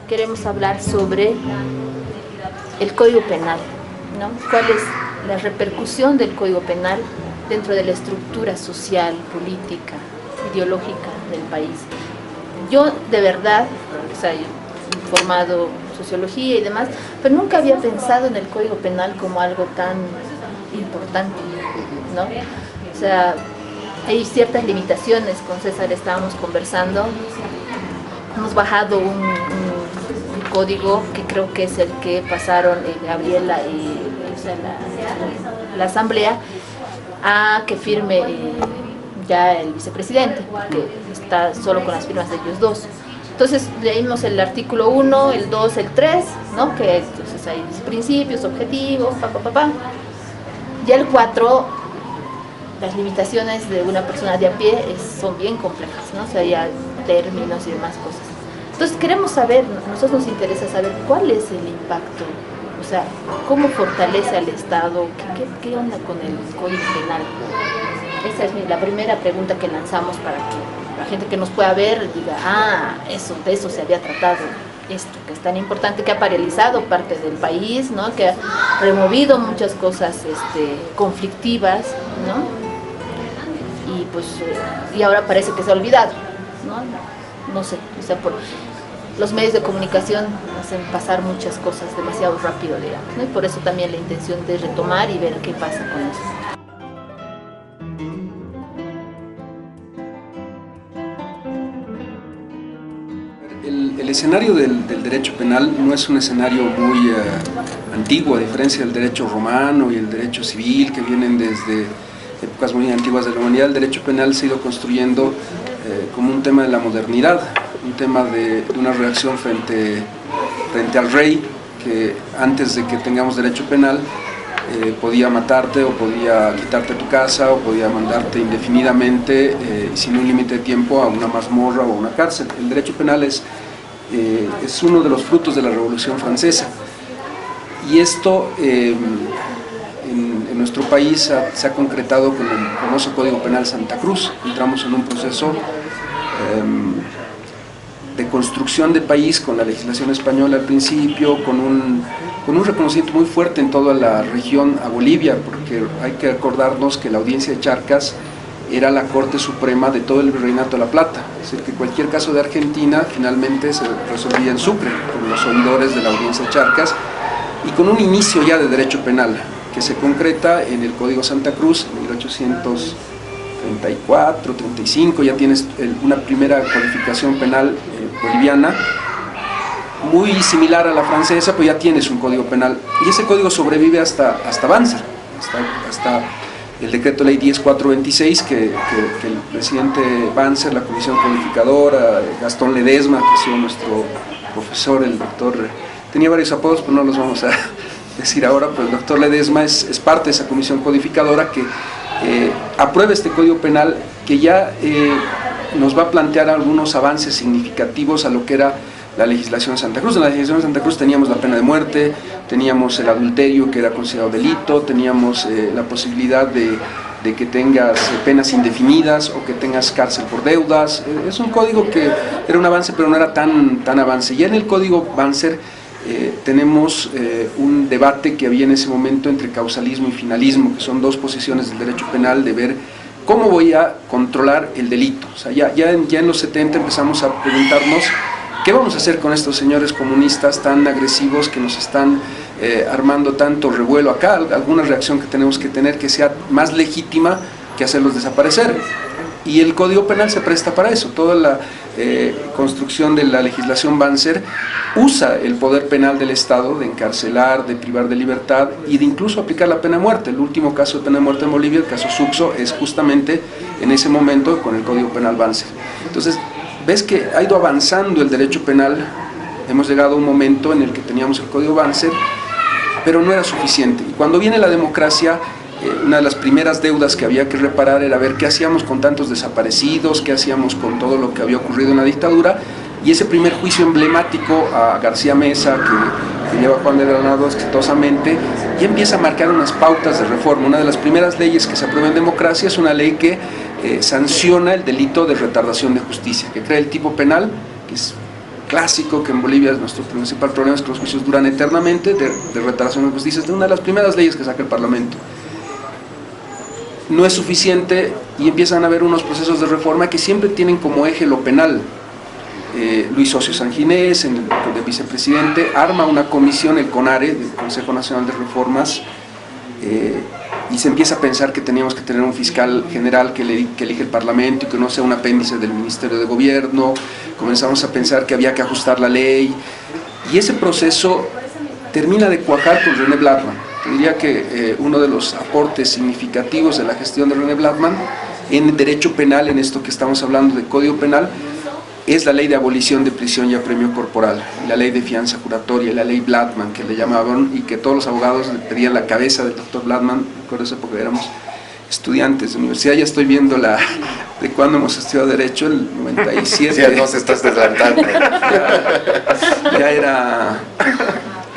queremos hablar sobre el Código Penal, ¿no? ¿Cuál es la repercusión del Código Penal dentro de la estructura social, política, ideológica del país? Yo, de verdad, o sea, he formado sociología y demás, pero nunca había pensado en el Código Penal como algo tan importante, ¿no? O sea, hay ciertas limitaciones, con César estábamos conversando, hemos bajado un código que creo que es el que pasaron Gabriela y la asamblea a que firme ya el vicepresidente, porque está solo con las firmas de ellos dos. Entonces leímos el artículo 1, el 2, el 3, ¿no? Que entonces hay principios, objetivos, Ya el 4, las limitaciones de una persona de a pie son bien complejas, ¿no? O sea, ya términos y demás cosas. Entonces queremos saber, a nosotros nos interesa saber cuál es el impacto, o sea, cómo fortalece al Estado, qué onda con el Código Penal. Esa es la primera pregunta que lanzamos para que la gente que nos pueda ver diga, de eso se había tratado, esto que es tan importante, que ha paralizado parte del país, ¿no? Que ha removido muchas cosas conflictivas, ¿no? Y pues y ahora parece que se ha olvidado, no sé, o sea, por los medios de comunicación hacen pasar muchas cosas demasiado rápido, digamos, ¿no? Y por eso también la intención de retomar y ver qué pasa con eso. El escenario del derecho penal no es un escenario muy antiguo, a diferencia del derecho romano y el derecho civil, que vienen desde épocas muy antiguas de la humanidad. El derecho penal se ha ido construyendo como un tema de la modernidad, un tema de una reacción frente al rey, que antes de que tengamos derecho penal podía matarte o podía quitarte tu casa o podía mandarte indefinidamente sin un límite de tiempo a una mazmorra o a una cárcel. El derecho penal es uno de los frutos de la Revolución Francesa, y esto en nuestro país se ha concretado con el famoso Código Penal Santa Cruz. Entramos en un proceso de construcción de país con la legislación española al principio, con un reconocimiento muy fuerte en toda la región a Bolivia, porque hay que acordarnos que la Audiencia de Charcas era la Corte Suprema de todo el Virreinato de la Plata, es decir, que cualquier caso de Argentina finalmente se resolvía en Sucre, con los oidores de la Audiencia de Charcas, y con un inicio ya de derecho penal, que se concreta en el Código Santa Cruz, en 1834, 35, ya tienes una primera codificación penal boliviana, muy similar a la francesa, pues ya tienes un código penal, y ese código sobrevive hasta Banzer, hasta el decreto ley 10426 que el presidente Banzer, la comisión codificadora, Gastón Ledesma, que ha sido nuestro profesor, el doctor, tenía varios apodos, pero no los vamos a decir ahora, pero el doctor Ledesma es parte de esa comisión codificadora que aprueba este código penal, que ya nos va a plantear algunos avances significativos a lo que era la legislación de Santa Cruz. En la legislación de Santa Cruz teníamos la pena de muerte, teníamos el adulterio, que era considerado delito, teníamos la posibilidad de que tengas penas indefinidas o que tengas cárcel por deudas. Es un código que era un avance, pero no era tan avance. Ya en el código Banzer tenemos un debate que había en ese momento entre causalismo y finalismo, que son dos posiciones del derecho penal, de ver cómo voy a controlar el delito. O sea, ya en los 70 empezamos a preguntarnos ¿qué vamos a hacer con estos señores comunistas tan agresivos que nos están armando tanto revuelo acá? Alguna reacción que tenemos que tener que sea más legítima que hacerlos desaparecer. Y el Código Penal se presta para eso. Toda la construcción de la legislación Banzer usa el poder penal del Estado de encarcelar, de privar de libertad y de incluso aplicar la pena de muerte. El último caso de pena de muerte en Bolivia, el caso Suxo, es justamente en ese momento con el Código Penal Banzer. Entonces, ves que ha ido avanzando el derecho penal. Hemos llegado a un momento en el que teníamos el Código Banzer, pero no era suficiente. Y cuando viene la democracia, una de las primeras deudas que había que reparar era ver qué hacíamos con tantos desaparecidos, qué hacíamos con todo lo que había ocurrido en la dictadura, y ese primer juicio emblemático a García Mesa, que lleva Juan de Granado exitosamente, ya empieza a marcar unas pautas de reforma. Una de las primeras leyes que se aprueba en democracia es una ley que sanciona el delito de retardación de justicia, que crea el tipo penal, que es clásico, que en Bolivia nuestro principal problema es que los juicios duran eternamente, de retardación de justicia, es de una de las primeras leyes que saca el Parlamento. No es suficiente y empiezan a haber unos procesos de reforma que siempre tienen como eje lo penal. Luis Ocio Sanginés, de vicepresidente, arma una comisión, el CONARE, el Consejo Nacional de Reformas, y se empieza a pensar que teníamos que tener un fiscal general que elige el Parlamento y que no sea un apéndice del Ministerio de Gobierno. Comenzamos a pensar que había que ajustar la ley, y ese proceso termina de cuajar con René Bladman. Yo diría que uno de los aportes significativos de la gestión de René Bladman en derecho penal, en esto que estamos hablando de Código Penal, es la ley de abolición de prisión y apremio corporal, la ley de fianza juratoria, la ley Bladman, que le llamaban, y que todos los abogados le pedían la cabeza del doctor Bladman. Recuerdo esa época, éramos estudiantes de universidad, ya estoy viendo de cuándo hemos estudiado Derecho, el 97. Sí, no se estás adelantando.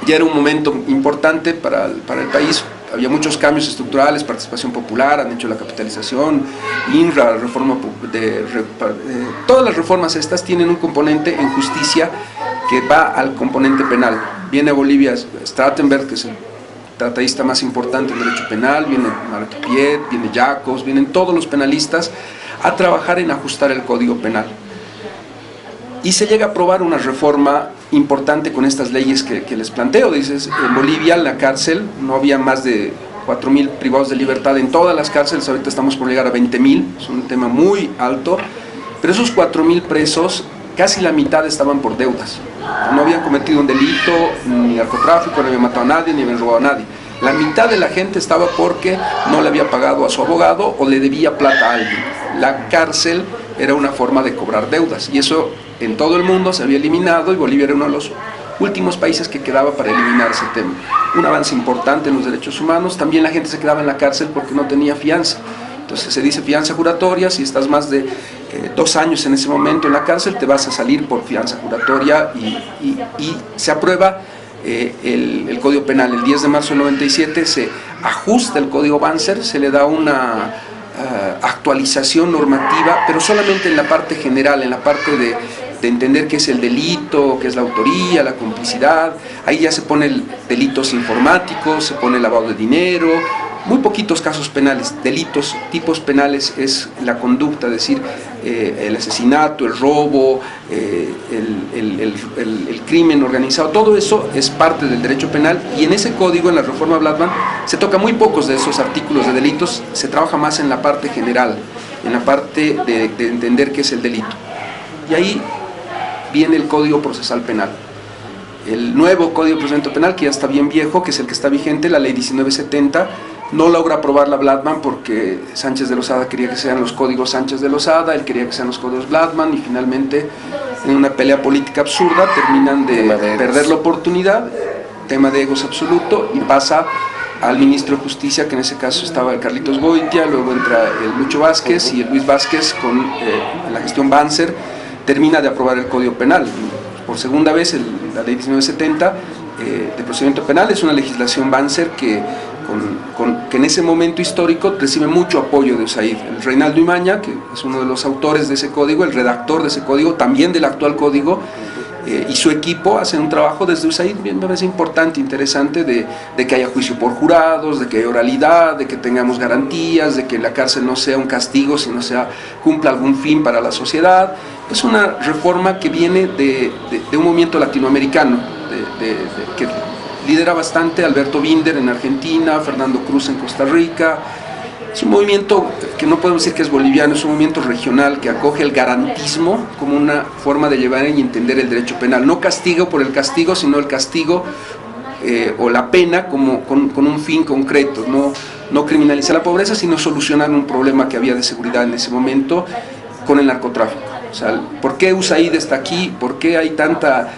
Ya era un momento importante para el país. Había muchos cambios estructurales, participación popular, han hecho la capitalización, INRA, todas las reformas estas tienen un componente en justicia que va al componente penal. Viene a Bolivia Strattenberg, que es el tratadista más importante en derecho penal, viene Marquiet, viene Jacobs, vienen todos los penalistas a trabajar en ajustar el Código Penal. Y se llega a aprobar una reforma importante con estas leyes que les planteo. Dices, en Bolivia, en la cárcel, no había más de 4.000 privados de libertad en todas las cárceles, ahorita estamos por llegar a 20.000, es un tema muy alto, pero esos 4.000 presos, casi la mitad estaban por deudas. No habían cometido un delito, ni narcotráfico, no habían matado a nadie, ni habían robado a nadie. La mitad de la gente estaba porque no le había pagado a su abogado o le debía plata a alguien. La cárcel era una forma de cobrar deudas, y eso en todo el mundo se había eliminado, y Bolivia era uno de los últimos países que quedaba para eliminar ese tema. Un avance importante en los derechos humanos. También la gente se quedaba en la cárcel porque no tenía fianza. Entonces se dice fianza juratoria, si estás más de 2 años en ese momento en la cárcel, te vas a salir por fianza juratoria, y se aprueba el Código Penal. El 10 de marzo del 97 se ajusta el Código Banzer, se le da una actualización normativa, pero solamente en la parte general, en la parte de entender qué es el delito, qué es la autoría, la complicidad. Ahí ya se pone delitos informáticos, se pone lavado de dinero, muy poquitos casos penales. Delitos, tipos penales es la conducta, es decir, el asesinato, el robo, el crimen organizado, todo eso es parte del derecho penal, y en ese código, en la reforma Bladman, se toca muy pocos de esos artículos de delitos, se trabaja más en la parte general, en la parte de entender qué es el delito. Y ahí viene el Código Procesal Penal. El nuevo Código de Procedimiento Penal, que ya está bien viejo, que es el que está vigente, la ley 1970, no logra aprobarla Bladman porque Sánchez de Lozada quería que sean los códigos Sánchez de Lozada, él quería que sean los códigos Bladman, y finalmente, en una pelea política absurda, terminan de perder la oportunidad, tema de egos absoluto, y pasa al ministro de Justicia, que en ese caso estaba el Carlitos Goitia, luego entra el Lucho Vázquez, y el Luis Vázquez, con la gestión Banzer, termina de aprobar el Código Penal. Por segunda vez, la ley 1970 de procedimiento penal es una legislación Banzer que en ese momento histórico recibe mucho apoyo de USAID. El Reinaldo Imaña, que es uno de los autores de ese código, el redactor de ese código, también del actual código, y su equipo hacen un trabajo desde USAID, me parece importante, interesante, de que haya juicio por jurados, de que haya oralidad, de que tengamos garantías, de que la cárcel no sea un castigo, sino cumpla algún fin para la sociedad. Es una reforma que viene de un movimiento latinoamericano, que lidera bastante Alberto Binder en Argentina, Fernando Cruz en Costa Rica. Es un movimiento que no podemos decir que es boliviano, es un movimiento regional que acoge el garantismo como una forma de llevar y entender el derecho penal. No castigo por el castigo, sino el castigo o la pena como con un fin concreto. No criminalizar la pobreza, sino solucionar un problema que había de seguridad en ese momento con el narcotráfico. O sea, ¿por qué USAID está aquí? ¿Por qué hay tanta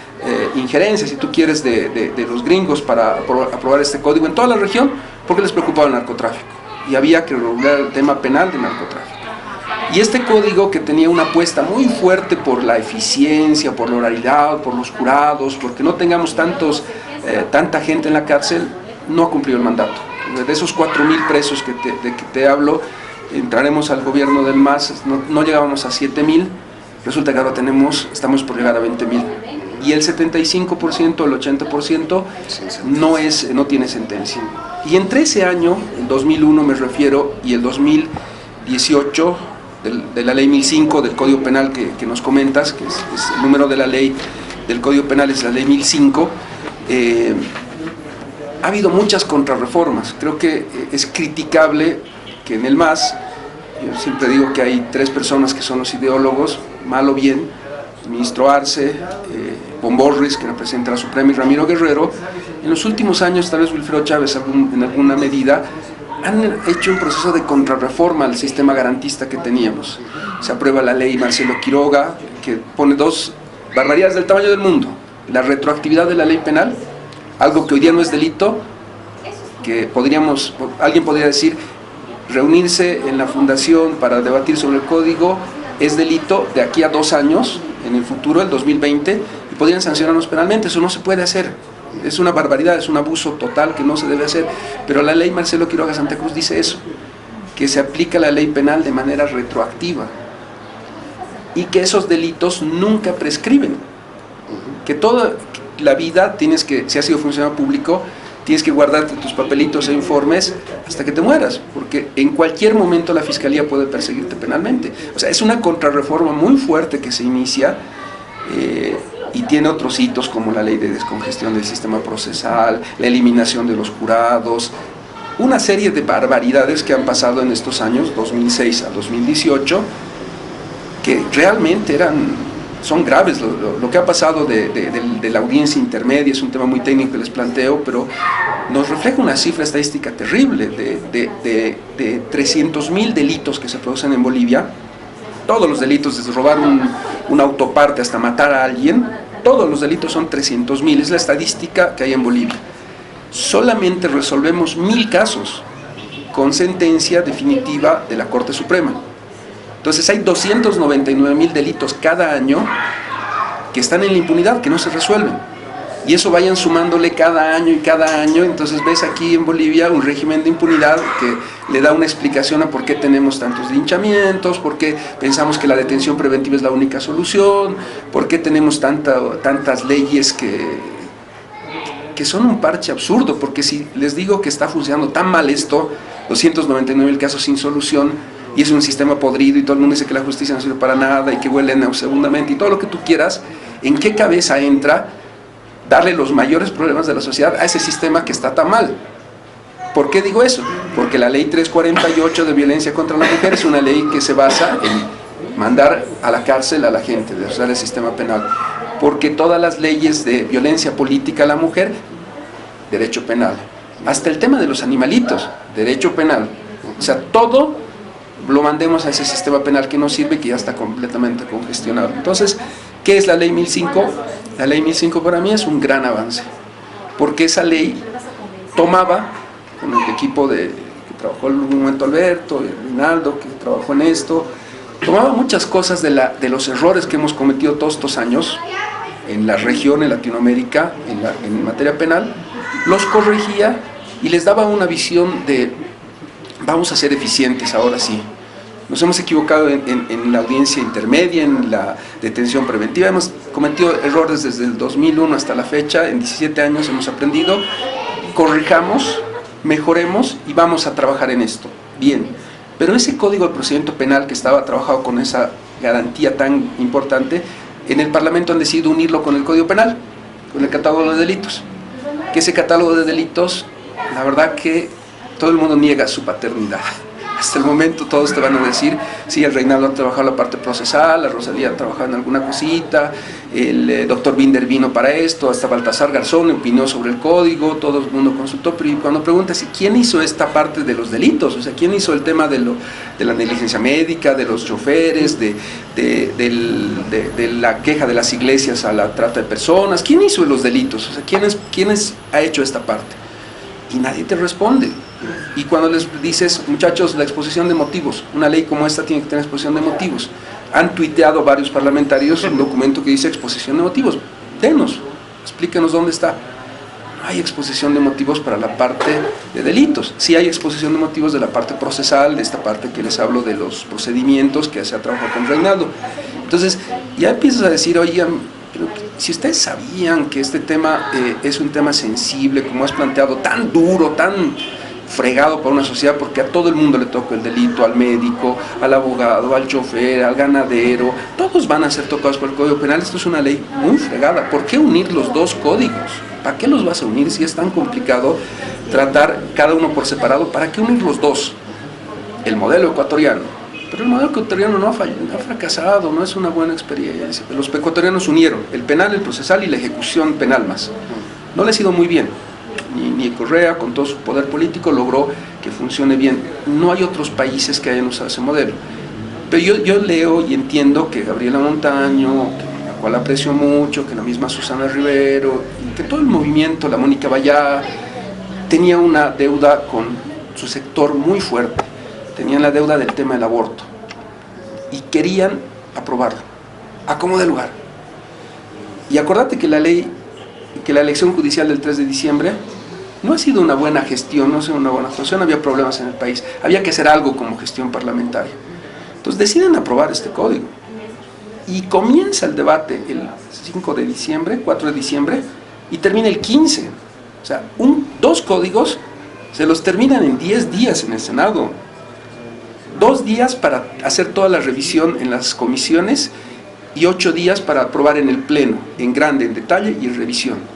injerencia, si tú quieres, de los gringos para aprobar este código en toda la región? Porque les preocupaba el narcotráfico y había que regular el tema penal de narcotráfico. Y este código, que tenía una apuesta muy fuerte por la eficiencia, por la oralidad, por los jurados, porque no tengamos tanta gente en la cárcel, no ha cumplido el mandato. De esos 4.000 presos que te hablo, entraremos al gobierno del MAS, no llegábamos a 7.000, resulta que ahora estamos por llegar a 20.000. y el 75% o el 80% no tiene sentencia. Y entre ese año, el 2001 me refiero, y el 2018, de la ley 1005 del Código Penal que nos comentas, que es el número de la ley del Código Penal, es la ley 1005, ha habido muchas contrarreformas. Creo que es criticable que en el MAS, yo siempre digo que hay tres personas que son los ideólogos, mal o bien, el ministro Arce, Bomborris, que representa a la Suprema, y Ramiro Guerrero. En los últimos años, tal vez Wilfredo Chávez en alguna medida, han hecho un proceso de contrarreforma al sistema garantista que teníamos. Se aprueba la ley Marcelo Quiroga, que pone dos barbaridades del tamaño del mundo: la retroactividad de la ley penal, algo que hoy día no es delito, que alguien podría decir, reunirse en la fundación para debatir sobre el código es delito de aquí a 2 años, en el futuro, el 2020, y podrían sancionarnos penalmente. Eso no se puede hacer. Es una barbaridad, es un abuso total que no se debe hacer. Pero la ley Marcelo Quiroga Santa Cruz dice eso, que se aplica la ley penal de manera retroactiva y que esos delitos nunca prescriben, que toda la vida tienes que, si has sido funcionario público, tienes que guardarte tus papelitos e informes hasta que te mueras, porque en cualquier momento la Fiscalía puede perseguirte penalmente. O sea, es una contrarreforma muy fuerte que se inicia, y tiene otros hitos como la ley de descongestión del sistema procesal, la eliminación de los jurados, una serie de barbaridades que han pasado en estos años, 2006 a 2018, que realmente son graves. Lo que ha pasado de la audiencia intermedia es un tema muy técnico que les planteo, pero nos refleja una cifra estadística terrible de 300.000 delitos que se producen en Bolivia. Todos los delitos, desde robar un autoparte hasta matar a alguien, todos los delitos son 300.000, es la estadística que hay en Bolivia. Solamente resolvemos 1.000 casos con sentencia definitiva de la Corte Suprema. Entonces hay 299.000 delitos cada año que están en la impunidad, que no se resuelven. Y eso vayan sumándole cada año y cada año. Entonces ves aquí en Bolivia un régimen de impunidad que le da una explicación a por qué tenemos tantos linchamientos, por qué pensamos que la detención preventiva es la única solución, por qué tenemos tantas leyes que son un parche absurdo. Porque si les digo que está funcionando tan mal esto, 299.000 casos sin solución, y es un sistema podrido, y todo el mundo dice que la justicia no sirve para nada y que huele nauseabundamente y todo lo que tú quieras, ¿en qué cabeza entra darle los mayores problemas de la sociedad a ese sistema que está tan mal? ¿Por qué digo eso? Porque la ley 348 de violencia contra la mujer es una ley que se basa en mandar a la cárcel a la gente, de usar el sistema penal. Porque todas las leyes de violencia política a la mujer, derecho penal. Hasta el tema de los animalitos, derecho penal. O sea, todo lo mandemos a ese sistema penal que no sirve, que ya está completamente congestionado. Entonces, ¿qué es la ley 1005? La ley 1005 para mí es un gran avance, porque esa ley tomaba, con el equipo que trabajó en algún momento Alberto y Rinaldo, que trabajó en esto, tomaba muchas cosas de los errores que hemos cometido todos estos años en la región, en Latinoamérica, en materia penal, los corregía y les daba una visión de vamos a ser eficientes ahora sí. Nos hemos equivocado en la audiencia intermedia, en la detención preventiva, hemos cometido errores desde el 2001 hasta la fecha, en 17 años hemos aprendido, corrijamos, mejoremos y vamos a trabajar en esto. Bien, pero ese código de procedimiento penal que estaba trabajado con esa garantía tan importante, en el Parlamento han decidido unirlo con el Código Penal, con el catálogo de delitos. Que ese catálogo de delitos, la verdad que todo el mundo niega su paternidad. Hasta el momento todos te van a decir, sí, el Reinaldo ha trabajado la parte procesal, la Rosalía ha trabajado en alguna cosita, el doctor Binder vino para esto, hasta Baltasar Garzón opinó sobre el código, todo el mundo consultó, pero cuando preguntas, ¿quién hizo esta parte de los delitos? O sea, ¿quién hizo el tema de la negligencia médica, de los choferes, de la queja de las iglesias a la trata de personas? ¿Quién hizo los delitos? O sea, ¿quién ha hecho esta parte? Y nadie te responde. Y cuando les dices, muchachos, la exposición de motivos, una ley como esta tiene que tener exposición de motivos. Han tuiteado varios parlamentarios un documento que dice exposición de motivos. Denos, explíquenos dónde está. No hay exposición de motivos para la parte de delitos. Sí hay exposición de motivos de la parte procesal, de esta parte que les hablo de los procedimientos que se ha trabajado con Reinaldo. Entonces, ya empiezas a decir, oigan, pero si ustedes sabían que este tema es un tema sensible, como has planteado, tan duro, tan fregado para una sociedad, porque a todo el mundo le toca el delito, al médico, al abogado, al chofer, al ganadero, todos van a ser tocados por el Código Penal. Esto es una ley muy fregada. ¿Por qué unir los dos códigos? ¿Para qué los vas a unir si es tan complicado tratar cada uno por separado? ¿Para qué unir los dos? El modelo ecuatoriano. Pero el modelo ecuatoriano no ha fracasado, no es una buena experiencia. Los ecuatorianos unieron el penal, el procesal y la ejecución penal más. No le ha ido muy bien. Ni Correa, con todo su poder político, logró que funcione bien. No hay otros países que hayan usado ese modelo. Pero yo leo y entiendo que Gabriela Montaño, la cual aprecio mucho, que la misma Susana Rivero, que todo el movimiento, la Mónica Bayá, tenía una deuda con su sector muy fuerte. Tenían la deuda del tema del aborto. Y querían aprobarlo, a como de lugar. Y acordate que la elección judicial del 3 de diciembre no ha sido una buena gestión, no ha sido una buena actuación, había problemas en el país, había que hacer algo como gestión parlamentaria. Entonces deciden aprobar este código y comienza el debate el 5 de diciembre, 4 de diciembre y termina el 15. O sea, dos códigos se los terminan en 10 días en el Senado. 2 días para hacer toda la revisión en las comisiones y 8 días para aprobar en el Pleno, en grande, en detalle y en revisión.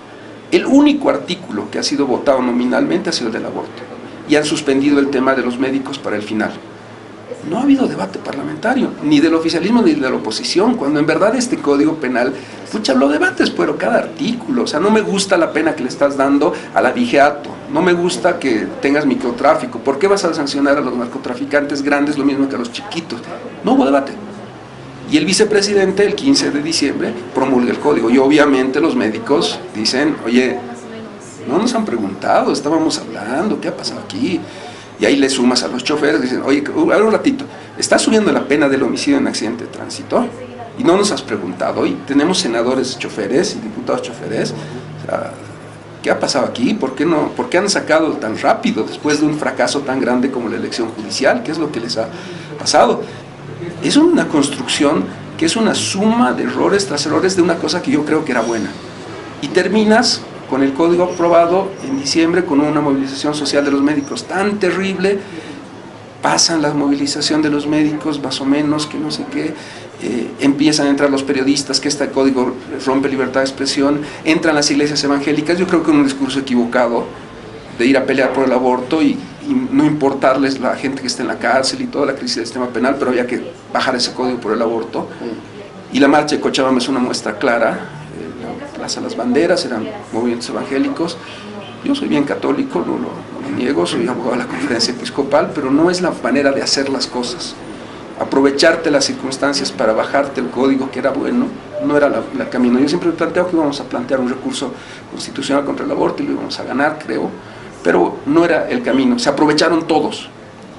El único artículo que ha sido votado nominalmente ha sido el del aborto. Y han suspendido el tema de los médicos para el final. No ha habido debate parlamentario, ni del oficialismo ni de la oposición, cuando en verdad este Código Penal, pucha, lo debates, pero cada artículo. O sea, no me gusta la pena que le estás dando al abigeato, no me gusta que tengas microtráfico. ¿Por qué vas a sancionar a los narcotraficantes grandes lo mismo que a los chiquitos? No hubo debate. Y el vicepresidente el 15 de diciembre promulga el código. Y obviamente los médicos dicen, oye, no nos han preguntado, estábamos hablando, ¿qué ha pasado aquí? Y ahí le sumas a los choferes, dicen, oye, un ratito, ¿estás subiendo la pena del homicidio en accidente de tránsito? Y no nos has preguntado. Y tenemos senadores choferes y diputados choferes. O sea, ¿qué ha pasado aquí? ¿Por qué han sacado tan rápido después de un fracaso tan grande como la elección judicial? ¿Qué es lo que les ha pasado? Es una construcción que es una suma de errores tras errores de una cosa que yo creo que era buena. Y terminas con el código aprobado en diciembre con una movilización social de los médicos tan terrible. Pasan la movilización de los médicos, más o menos, que no sé qué. Empiezan a entrar los periodistas, que este código rompe libertad de expresión. Entran las iglesias evangélicas, yo creo que en un discurso equivocado de ir a pelear por el aborto y no importarles la gente que está en la cárcel y toda la crisis del sistema penal, pero había que bajar ese código por el aborto. Y la marcha de Cochabamba es una muestra clara. La Plaza de las Banderas eran movimientos evangélicos. Yo soy bien católico, no lo niego, soy abogado de la Conferencia Episcopal, pero no es la manera de hacer las cosas. Aprovecharte las circunstancias para bajarte el código, que era bueno, no era el camino. Yo siempre he planteado que íbamos a plantear un recurso constitucional contra el aborto y lo íbamos a ganar, creo, pero no era el camino. Se aprovecharon todos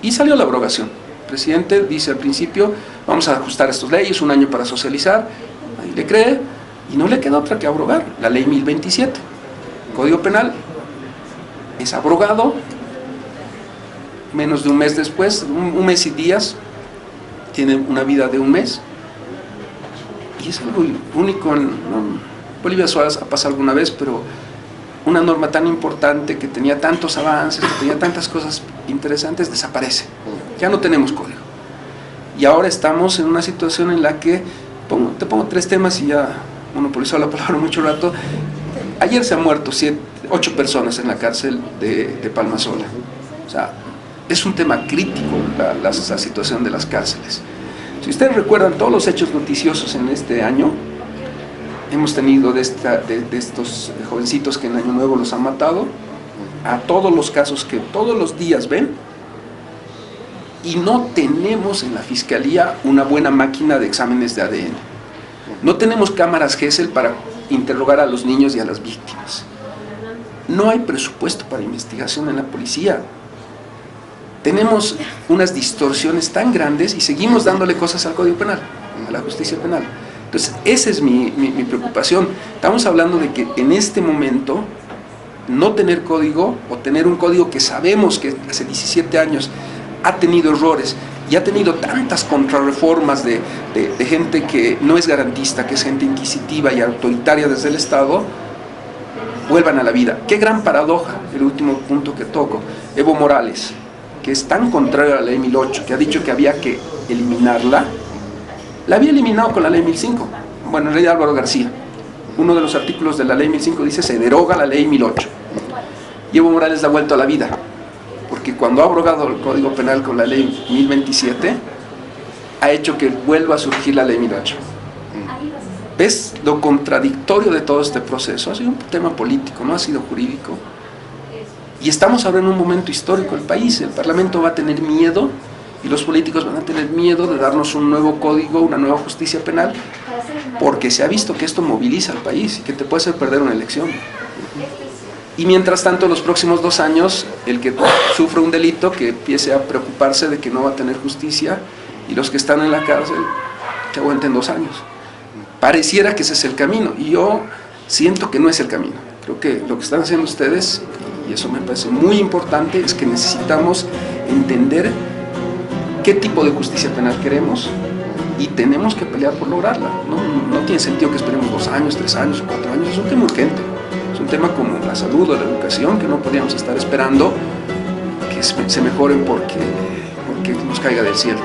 y salió la abrogación. El presidente dice al principio, vamos a ajustar estas leyes, 1 año para socializar, nadie le cree, y no le queda otra que abrogar la ley 1027. El Código Penal es abrogado menos de un mes después, un mes y días, tiene una vida de 1 mes, y es algo único. Bolivia Suárez ha pasado alguna vez, pero una norma tan importante que tenía tantos avances, que tenía tantas cosas interesantes, desaparece. Ya no tenemos código. Y ahora estamos en una situación en la que, te pongo 3 temas y ya monopolizó la palabra mucho rato. Ayer se han muerto 8 personas en la cárcel de Palmasola. O sea, es un tema crítico la situación de las cárceles. Si ustedes recuerdan todos los hechos noticiosos en este año, hemos tenido de estos jovencitos que en Año Nuevo los han matado, a todos los casos que todos los días ven, y no tenemos en la Fiscalía una buena máquina de exámenes de ADN. No tenemos cámaras Gesell para interrogar a los niños y a las víctimas. No hay presupuesto para investigación en la policía. Tenemos unas distorsiones tan grandes y seguimos dándole cosas al Código Penal, a la justicia penal. Entonces, esa es mi preocupación. Estamos hablando de que en este momento no tener código, o tener un código que sabemos que hace 17 años ha tenido errores y ha tenido tantas contrarreformas de gente que no es garantista, que es gente inquisitiva y autoritaria desde el Estado, vuelvan a la vida. Qué gran paradoja, el último punto que toco. Evo Morales, que es tan contrario a la ley 1008, que ha dicho que había que eliminarla, la había eliminado con la ley 1005. Bueno, en realidad Álvaro García, uno de los artículos de la ley 1005 dice se deroga la ley 1008. Y Evo Morales la ha vuelto a la vida, porque cuando ha abrogado el Código Penal con la ley 1027, ha hecho que vuelva a surgir la ley 1008. ¿Ves lo contradictorio de todo este proceso? Ha sido un tema político, no ha sido jurídico. Y estamos ahora en un momento histórico del país. El Parlamento va a tener miedo y los políticos van a tener miedo de darnos un nuevo código, una nueva justicia penal, porque se ha visto que esto moviliza al país y que te puede hacer perder una elección. Y mientras tanto, los próximos 2 años, el que sufre un delito, que empiece a preocuparse de que no va a tener justicia, y los que están en la cárcel, que aguanten 2 años. Pareciera que ese es el camino, y yo siento que no es el camino. Creo que lo que están haciendo ustedes, y eso me parece muy importante, es que necesitamos entender qué tipo de justicia penal queremos, y tenemos que pelear por lograrla. No tiene sentido que esperemos 2 años, 3 años o 4 años, es un tema urgente. Es un tema como la salud o la educación que no podríamos estar esperando que se mejoren porque nos caiga del cielo.